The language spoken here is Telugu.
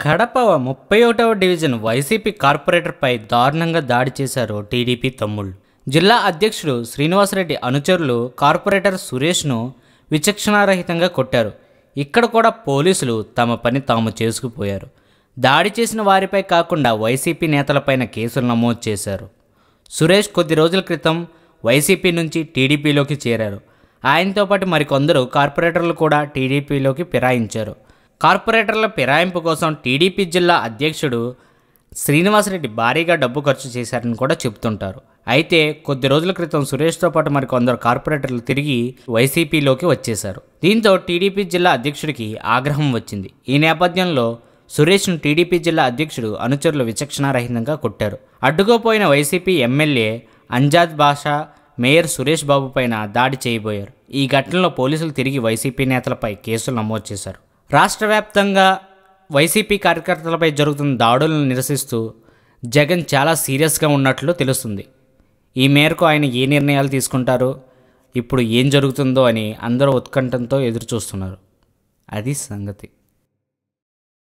కడప 31వ డివిజన్ వైసీపీ కార్పొరేటర్పై దారుణంగా దాడి చేశారు టీడీపీ తమ్ముళ్ళు. జిల్లా అధ్యక్షుడు శ్రీనివాసరెడ్డి అనుచరులు కార్పొరేటర్ సురేష్ను విచక్షణారహితంగా కొట్టారు. ఇక్కడ కూడా పోలీసులు తమ పని తాము చేసుకుపోయారు. దాడి చేసిన వారిపై కాకుండా వైసీపీ నేతలపైన కేసులు నమోదు చేశారు. సురేష్ కొద్ది రోజుల క్రితం వైసీపీ నుంచి టీడీపీలోకి చేరారు. ఆయనతో పాటు మరికొందరు కార్పొరేటర్లు కూడా టీడీపీలోకి ఫిరాయించారు. కార్పొరేటర్ల ఫిరాయింపు కోసం టీడీపీ జిల్లా అధ్యక్షుడు శ్రీనివాసరెడ్డి భారీగా డబ్బు ఖర్చు చేశారని కూడా చెబుతుంటారు. అయితే కొద్ది రోజుల క్రితం సురేష్తో పాటు మరికొందరు కార్పొరేటర్లు తిరిగి వైసీపీలోకి వచ్చేశారు. దీంతో టీడీపీ జిల్లా అధ్యక్షుడికి ఆగ్రహం వచ్చింది. ఈ నేపథ్యంలో సురేష్ను టీడీపీ జిల్లా అధ్యక్షుడు అనుచరులు విచక్షణారహితంగా కొట్టారు. అడ్డుకోపోయిన వైసీపీ ఎమ్మెల్యే అంజాద్ బాషా మేయర్ సురేష్ బాబు పైన దాడి చేయబోయారు. ఈ ఘటనలో పోలీసులు తిరిగి వైసీపీ నేతలపై కేసులు నమోదు చేశారు. రాష్ట్ర వ్యాప్తంగా వైసీపీ కార్యకర్తలపై జరుగుతున్న దాడులను నిరసిస్తూ జగన్ చాలా సీరియస్గా ఉన్నట్లు తెలుస్తుంది. ఈ మేరకు ఆయన ఏ నిర్ణయాలు తీసుకుంటారో, ఇప్పుడు ఏం జరుగుతుందో అని అందరూ ఉత్కంఠంతో ఎదురుచూస్తున్నారు. అది సంగతి.